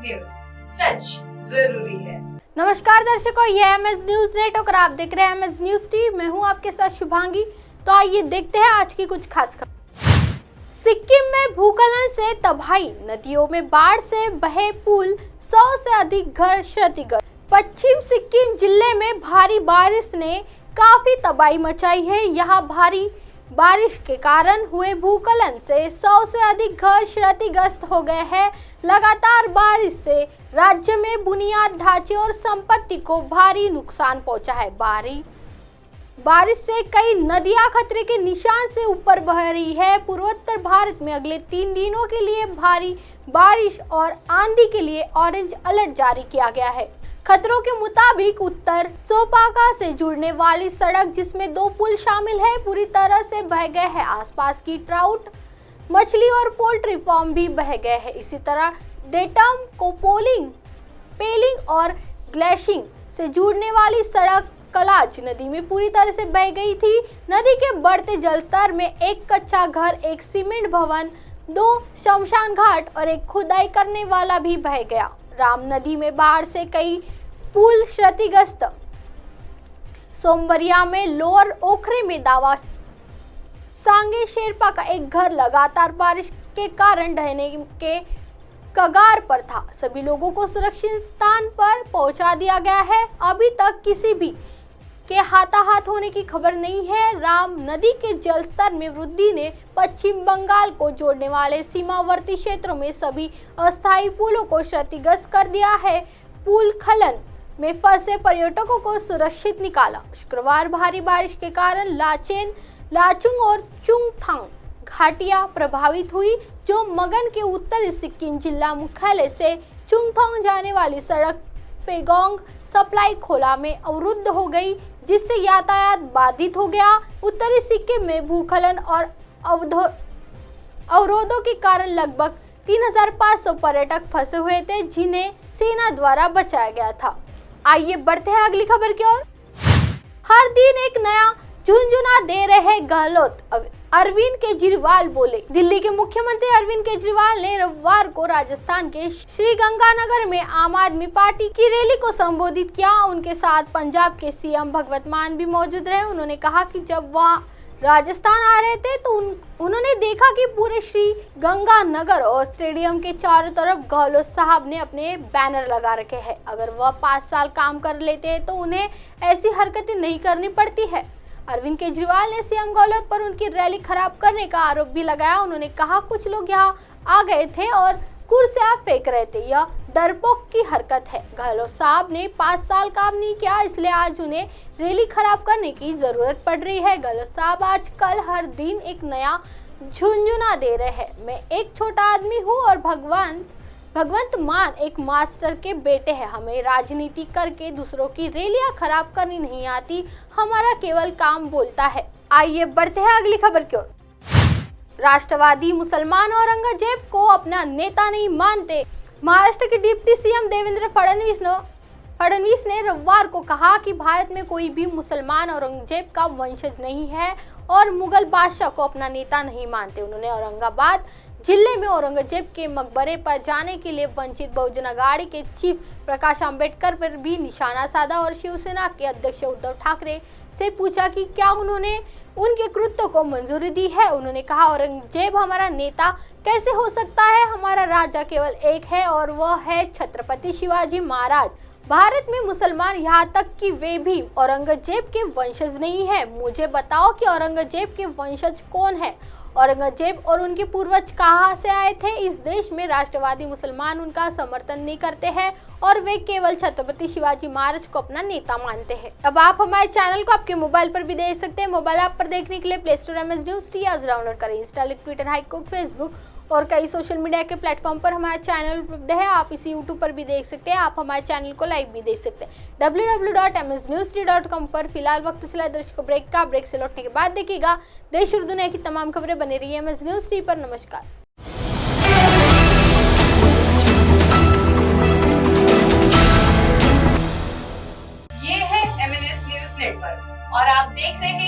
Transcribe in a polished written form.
News, सच जरूरी है। नमस्कार दर्शकों, ये एमएस न्यूज नेटवर्क और आप देख रहे हैं एमएस न्यूज टीवी। मैं हूं आपके साथ शुभांगी। तो आइए देखते हैं आज की कुछ खास खबर। सिक्किम में भूस्खलन से तबाही, नदियों में बाढ़ से बहे पुल, 100 से अधिक घर क्षतिग्रस्त। पश्चिम सिक्किम जिले में भारी बारिश ने काफी तबाही मचाई है। यहाँ भारी बारिश के कारण हुए भूस्खलन से 100 से अधिक घर क्षतिग्रस्त हो गए हैं। लगातार बारिश से राज्य में बुनियाद ढांचे और संपत्ति को भारी नुकसान पहुंचा है। बारिश से कई नदियां खतरे के निशान से ऊपर बह रही है। पूर्वोत्तर भारत में अगले 3 दिनों के लिए भारी बारिश और आंधी के लिए ऑरेंज अलर्ट जारी किया गया है। खतरों के मुताबिक उत्तर सोपाका से जुड़ने वाली सड़क, जिसमें 2 पुल शामिल है, पूरी तरह से बह गए हैं। आसपास की ट्राउट, मछली और पोल्ट्री फार्म भी बह गए हैं। इसी तरह डेटम को पेलिंग और ग्लेशिंग से जुड़ने वाली सड़क कलाच नदी में पूरी तरह से बह गई थी। नदी के बढ़ते जलस्तर में एक कच्चा घर, एक सीमेंट भवन, 2 शमशान घाट और एक खुदाई करने वाला भी बह गया। राम नदी में बाढ़ से कई पुल क्षतिग्रस्त। सोमवरिया में लोअर ओखरे में दावा सांगे शेरपा का एक घर लगातार बारिश के कारण ढहने के कगार पर था। सभी लोगों को सुरक्षित स्थान पर पहुंचा दिया गया है। अभी तक किसी भी के हाथाहाथ होने की खबर नहीं है। राम नदी के जलस्तर में वृद्धि ने पश्चिम बंगाल को जोड़ने वाले सीमावर्ती क्षेत्रों में सभी अस्थायी पुलों को क्षतिग्रस्त कर दिया है। पुल खलन में फंसे पर्यटकों को सुरक्षित निकाला। शुक्रवार भारी बारिश के कारण लाचेन, लाचुंग और चुंगथांग घाटियां प्रभावित हुई, जो मगन के उत्तरी सिक्किम जिला मुख्यालय से चुंगथांग जाने वाली सड़क पेगोंग सप्लाई खोला में अवरुद्ध हो गई, जिससे यातायात बाधित हो गया। उत्तरी सिक्किम में भूस्खलन और अवरोधों के कारण लगभग 3500 पर्यटक फंसे हुए थे, जिन्हें सेना द्वारा बचाया गया था। आइए बढ़ते हैं अगली खबर की ओर। हर दिन एक नया झुंझुना दे रहे गहलोत, अरविंद केजरीवाल बोले। दिल्ली के मुख्यमंत्री अरविंद केजरीवाल ने रविवार को राजस्थान के श्रीगंगानगर में आम आदमी पार्टी की रैली को संबोधित किया। उनके साथ पंजाब के सीएम भगवंत मान भी मौजूद रहे। उन्होंने कहा कि जब वह राजस्थान आ रहे थे तो उन्होंने देखा कि पूरे श्रीगंगानगर और स्टेडियम के चारों तरफ गहलोत साहब ने अपने बैनर लगा रखे हैं। अगर वह 5 साल काम कर लेते तो उन्हें ऐसी हरकतें नहीं करनी पड़ती है। अरविंद केजरीवाल ने सीएम गहलोत पर उनकी रैली खराब करने का आरोप भी लगाया। उन्होंने कहा, कुछ लोग यहां आ गए थे और कुर्सियां फेंक रहे थे, यह डरपोक की हरकत है। गहलोत साहब ने 5 साल काम नहीं किया, इसलिए आज उन्हें रैली खराब करने की जरूरत पड़ रही है। गहलोत साहब आजकल हर दिन एक नया झुंझुना दे रहे हैं। मैं एक छोटा आदमी हूँ और भगवंत मान एक मास्टर के बेटे हैं। हमें राजनीति करके दूसरों की रैलियां खराब करनी नहीं आती, हमारा केवल काम बोलता है। आइए बढ़ते हैं अगली खबर की ओर। राष्ट्रवादी मुसलमान औरंगजेब को अपना नेता नहीं मानते। महाराष्ट्र के डिप्टी सीएम देवेंद्र फडणवीस ने रविवार को कहा कि भारत में कोई भी मुसलमान औरंगजेब का वंशज नहीं है और मुगल बादशाह को अपना नेता नहीं मानते। उन्होंने औरंगाबाद जिले में औरंगजेब के मकबरे पर जाने के लिए वंचित बहुजन अघाड़ी के चीफ प्रकाश अंबेडकर पर भी निशाना साधा और शिवसेना के अध्यक्ष उद्धव ठाकरे से पूछा कि क्या उन्होंने उनके कृत्य को मंजूरी दी है। उन्होंने कहा, औरंगजेब हमारा नेता कैसे हो सकता है? हमारा राजा केवल एक है और वह है छत्रपति शिवाजी महाराज। भारत में मुसलमान, यहाँ तक कि वे भी औरंगजेब के वंशज नहीं है। मुझे बताओ कि औरंगजेब के वंशज कौन है? औरंगजेब और उनके पूर्वज कहाँ से आए थे? इस देश में राष्ट्रवादी मुसलमान उनका समर्थन नहीं करते हैं और वे केवल छत्रपति शिवाजी महाराज को अपना नेता मानते हैं। अब आप हमारे चैनल को आपके मोबाइल पर भी देख सकते हैं। मोबाइल ऐप पर देखने के लिए play store MS news T आज डाउनलोड करें। इंस्टा, ट्विटर, हाइको, फेसबुक और कई सोशल मीडिया के प्लेटफॉर्म पर हमारा चैनल उपलब्ध है। आप इसे यूट्यूब पर भी देख सकते हैं। आप हमारे चैनल को लाइव भी देख सकते हैं www.msnewsd.com पर। फिलहाल वक्त चला दर्शकों ब्रेक का। ब्रेक से लौटने के बाद देखिएगा देश और दुनिया की तमाम खबरें। बने रही एमएस न्यूज टी पर। नमस्कार। ये है एमएनएस न्यूज नेटवर्क और आप देख रहे हैं